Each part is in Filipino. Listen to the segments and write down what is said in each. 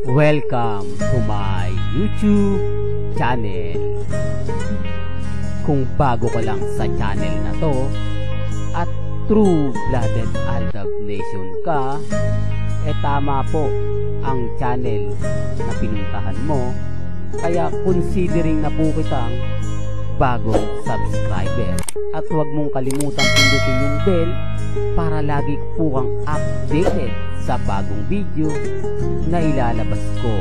Welcome to my YouTube channel. Kung bago ka lang sa channel na to at true-blooded Aldab Nation ka, tama po ang channel na pinuntahan mo. Kaya considering na po kitang bagong subscriber. At huwag mong kalimutan pindutin yung bell para lagi po kang updated sa bagong video na ilalabas ko.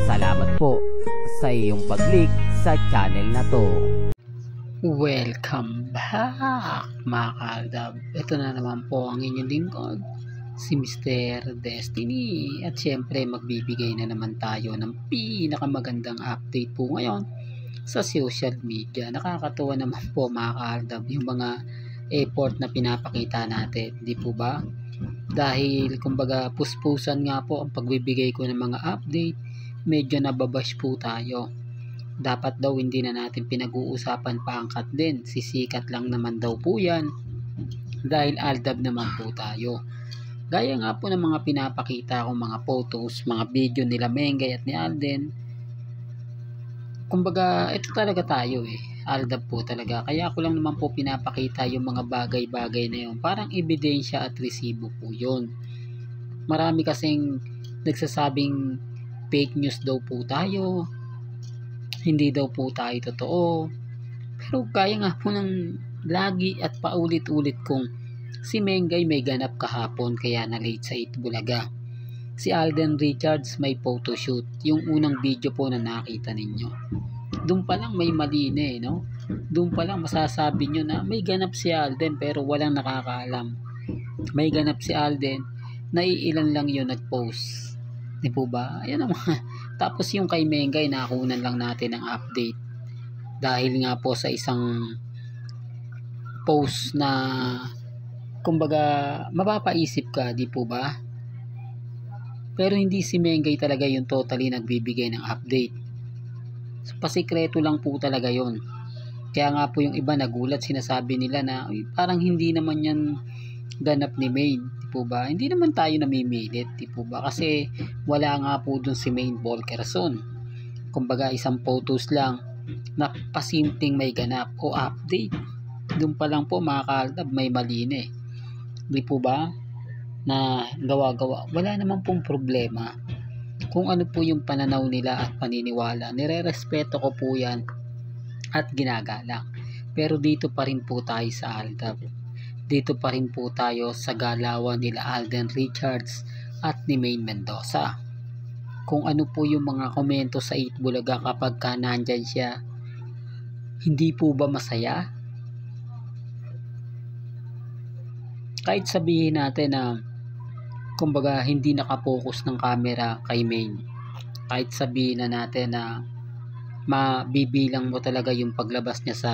Salamat po sa iyong pag-click sa channel na to. Welcome back mga kaaldab. Ito na naman po ang inyong lingkod, si Mr. Destiny. At syempre magbibigay na naman tayo ng pinakamagandang update po ngayon sa social media. Nakakatuwa naman po mga kaaldab yung mga effort na pinapakita natin, di po ba? Dahil kumbaga puspusan nga po ang pagbibigay ko ng mga update, medyo nababash po tayo. Dapat daw hindi na natin pinag-uusapan paangkat din, sisikat lang naman daw po yan dahil aldab naman po tayo. Gaya nga po ng mga pinapakita kong mga photos, mga video nila Mengay at ni Alden. Kumbaga ito talaga tayo aldab po talaga. Kaya ako lang naman po pinapakita yung mga bagay-bagay na yun, parang ebidensya at resibo po yun. Marami kasing nagsasabing fake news daw po tayo, hindi daw po tayo totoo. Pero kaya nga po ng lagi at paulit-ulit kong si Mengay may ganap kahapon kaya na late sa Itbulaga. Si Alden Richards may photoshoot, yung unang video po na nakita ninyo. Doon pa lang may mali na no? Doon pa lang masasabi nyo na may ganap si Alden pero walang nakakaalam. May ganap si Alden, naiilan lang yun nag-post. Di po ba? Ayan naman. Tapos yung kay Mengay, nakunan lang natin ng update. Dahil nga po sa isang post na kumbaga mapapaisip ka, di po ba? Pero hindi si Mengay talaga yung totally nagbibigay ng update. So, pasikreto lang po talaga yon. Kaya nga po yung iba nagulat, sinasabi nila na parang hindi naman yan ganap ni Maine, di po ba? Hindi naman tayo namimilit, di po ba? Kasi wala nga po dun si Maine Volkerson. Kumbaga isang photos lang na pasimpleng may ganap o update. Doon pa lang po mga kaaldab may mali na di po ba? Na gawa-gawa. Wala naman pong problema kung ano po yung pananaw nila at paniniwala. Nire-respeto ko po yan at ginagalang. Pero dito pa rin po tayo sa aldab. Dito pa rin po tayo sa galawan nila Alden Richards at ni Maine Mendoza. Kung ano po yung mga komento sa Itbulaga kapag ka nandyan siya, hindi po ba masaya? Kahit sabihin natin na kumbaga hindi nakapokus ng camera kay Maine, kahit sabihin na natin na mabibilang mo talaga yung paglabas niya sa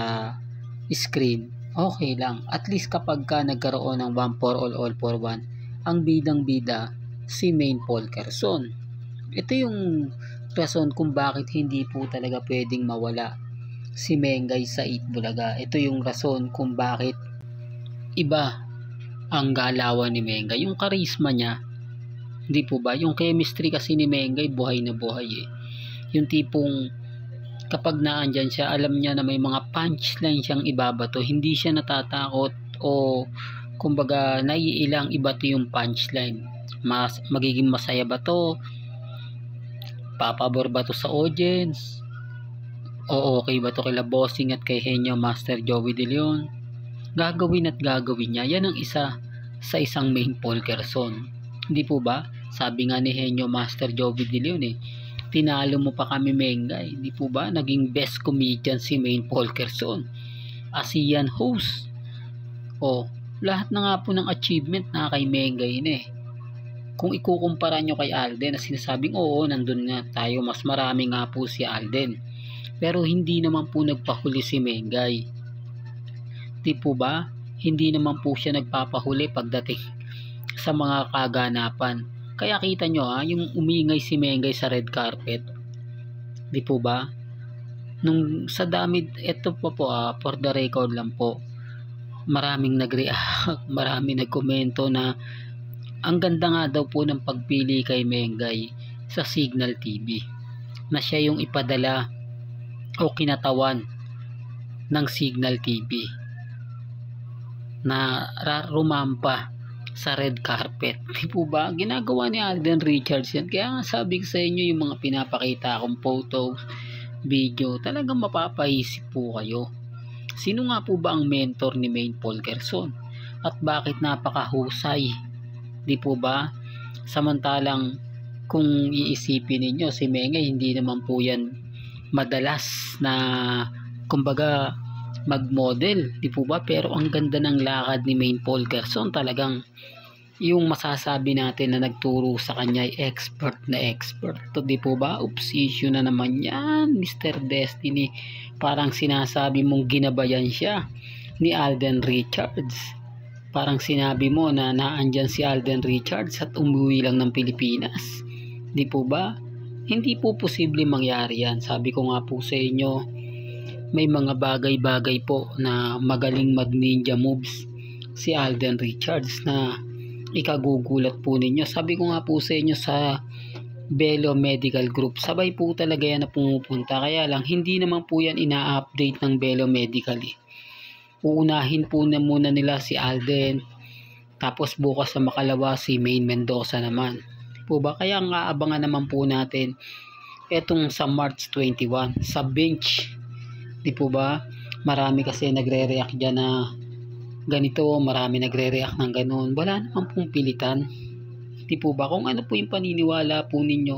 screen, okay lang. At least kapag ka nagkaroon ng one for all for one, ang bidang-bida si Maine Volkerson. Ito yung rason kung bakit hindi po talaga pwedeng mawala si Mengay sa Itbulaga. Ito yung rason kung bakit iba ang galawan ni Mengay, yung charisma niya, hindi po ba? Yung chemistry kasi ni Mengay buhay na buhay yung tipong kapag naandyan siya, alam niya na may mga punchline siyang ibabato, hindi siya natatakot o kumbaga naiilang ibato yung punchline. Magiging masaya ba to? Papabor ba to sa audience? O okay ba to kay Bossing at kay Henyo Master Joey De Leon? Gagawin at gagawin niya. Yan ang isa sa isang Maine Volkerson. Hindi po ba? Sabi nga ni Henyo Master Joey De Leon tinalo mo pa kami Mengay. Hindi po ba? Naging best comedian si Maine Volkerson. ASEAN host. Lahat na nga po ng achievement na kay Mengay Kung ikukumpara nyo kay Alden na sinasabing nandun nga tayo, mas marami nga po si Alden. Pero hindi naman po nagpahuli si Mengay. Di po ba? Hindi naman po siya nagpapahuli pagdating sa mga kaganapan. Kaya kita nyo yung umingay si Mengay sa red carpet. Di po ba? Nung sa dami, ito po for the record lang po, maraming nag-react, maraming nagkomento na ang ganda nga daw po ng pagpili kay Mengay sa Signal TV na siya yung ipadala o kinatawan ng Signal TV na rumampa sa red carpet. Di po ba? Ginagawa ni Alden Richards yan. Kaya nga sabi ko sa inyo, yung mga pinapakita akong photos, video, talagang mapapaisip po kayo. Sino nga po ba ang mentor ni Maine Polgerson? At bakit napakahusay? Di po ba? Samantalang kung iisipin ninyo, si Mengay hindi naman po yan madalas na kumbaga mag-model, di po ba? Pero ang ganda ng lakad ni Maine Polgerson, talagang yung masasabi natin na nagturo sa kanya ay expert na expert. To, di po ba? Oops, issue na naman yan, Mr. Destiny. Parang sinasabi mong ginabayan siya ni Alden Richards. Parang sinabi mo na naandyan si Alden Richards at umuwi lang ng Pilipinas. Di po ba? Hindi po posible mangyari yan. Sabi ko nga po sa inyo, may mga bagay-bagay po na magaling mag-ninja moves si Alden Richards na ikagugulat po ninyo. Sabi ko nga po sa inyo sa Bello Medical Group, sabay po talaga yan na pumupunta. Kaya lang, hindi naman po yan ina-update ng Bello Medical eh. Uunahin po na muna nila si Alden, tapos bukas sa makalawa si Maine Mendoza naman. Po ba? Kaya nga abangan naman po natin etong sa March 21 sa bench. Di po ba? Marami kasi nagre-react dyan na ganito, marami nagre-react ng ganun. Wala naman pong pilitan. Di po ba? Kung ano po yung paniniwala po ninyo,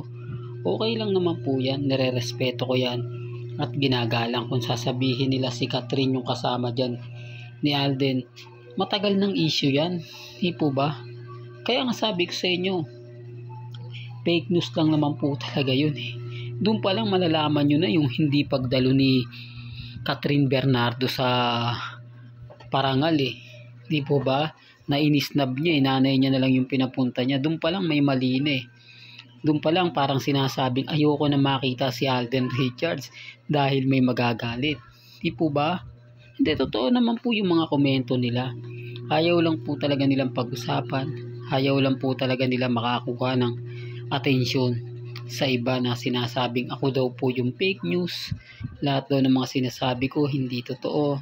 okay lang naman po yan. Nire-respeto ko yan. At ginagalang kung sasabihin nila si Catherine yung kasama dyan ni Alden. Matagal ng issue yan. Di po ba? Kaya nga sabi ko sa inyo, fake news lang naman po talaga yun eh. Doon pa lang malalaman nyo na yung hindi pagdalo ni Catherine Bernardo sa parangal eh. Di po ba? Na inisnab niya eh. Nanay niya na lang yung pinapunta niya. Doon pa lang may mali na eh. Doon pa lang parang sinasabing ayoko na makita si Alden Richards dahil may magagalit. Di po ba? Hindi, totoo naman po yung mga komento nila. Ayaw lang po talaga nilang pag-usapan. Ayaw lang po talaga nila makakuha ng atensyon sa iba na sinasabing ako daw po yung fake news. Lahat daw ng mga sinasabi ko hindi totoo.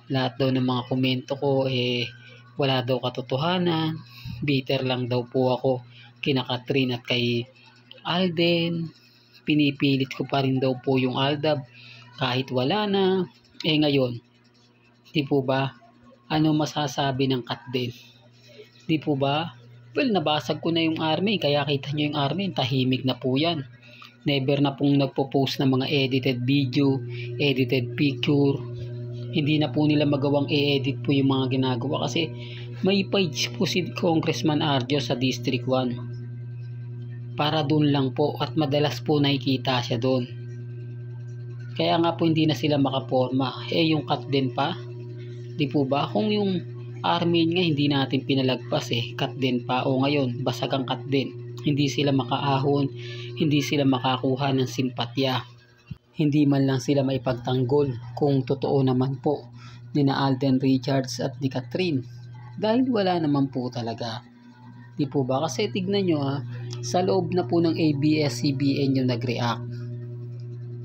Lahat daw ng mga komento ko wala daw katotohanan. Bitter lang daw po ako kina Catherine at kay Alden. Pinipilit ko pa rin daw po yung Aldab kahit wala na. Ngayon, di po ba? Ano masasabi ng Catden? Di po ba? Well, nabasag ko na yung army. Kaya kita nyo yung army, tahimik na po yan. Never na pong nagpo-post ng mga edited video, edited picture. Hindi na po nila magawang i-edit po yung mga ginagawa kasi may page po si Congressman Arjo sa District 1. Para doon lang po at madalas po nakikita siya doon. Kaya nga po hindi na sila makaporma. Yung Catden pa, di po ba? Kung yung army nga hindi natin pinalagpas Catden pa. O ngayon, basag ang Catden. Hindi sila makaahon, hindi sila makakuha ng simpatya. Hindi man lang sila maipagtanggol kung totoo naman po ni na Alden Richards at ni Catherine. Dahil wala naman po talaga. Di po ba? Kasi tignan nyo sa loob na po ng ABS-CBN yung nag-react.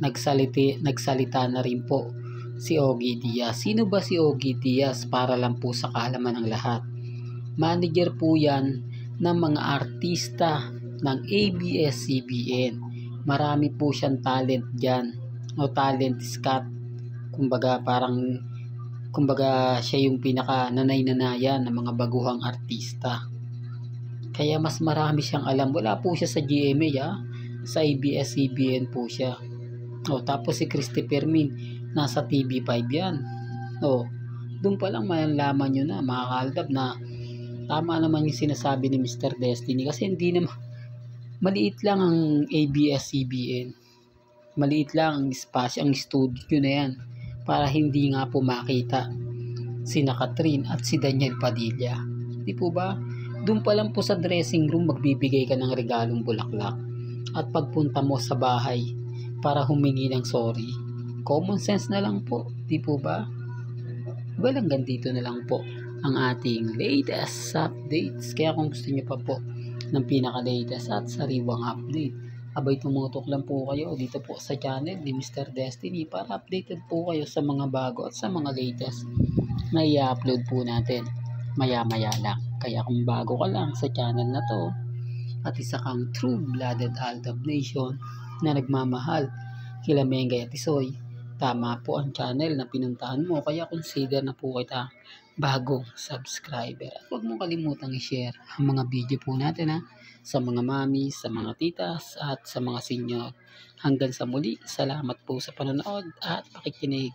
Nagsalita na rin po si Ogie Diaz. Sino ba si Ogie Diaz? Para lang po sa kaalaman ng lahat. Manager po yan ng mga artista ng ABS-CBN. Marami po siyang talent dyan. O talent scout. Kumbaga siya yung pinaka nanay-nanayan ng mga baguhang artista. Kaya mas marami siyang alam. Wala po siya sa GMA sa ABS-CBN po siya. Tapos si Christopher Min nasa TV5 yan. Doon pa lang malalaman nyo na mga kaaldab na tama naman yung sinasabi ni Mr. Destiny kasi hindi naman maliit lang ang ABS-CBN. Maliit lang ang espasyo, ang studio na yan para hindi nga po makita sina Catherine at si Daniel Padilla. Di po ba? Doon pa lang po sa dressing room magbibigay ka ng regalong bulaklak at pagpunta mo sa bahay para humingi ng sorry. Common sense na lang po. Di po ba? Well, hanggang dito na lang po. ang ating latest updates. Kaya kung gusto nyo pa po ng pinaka-latest at sariwang update, abay tumutok lang po kayo dito po sa channel ni Mr. Destiny para updated po kayo sa mga bago at sa mga latest na i-upload po natin maya-maya lang. Kaya kung bago ka lang sa channel na to at isa kang true-blooded Aldab Nation na nagmamahal kila Mengay at Isoy, tama po ang channel na pinuntahan mo, kaya consider na po kita bagong subscriber. At huwag mong kalimutang i-share ang mga video po natin sa mga mami, sa mga titas at sa mga senior. Hanggang sa muli, salamat po sa panonood at pakikinig.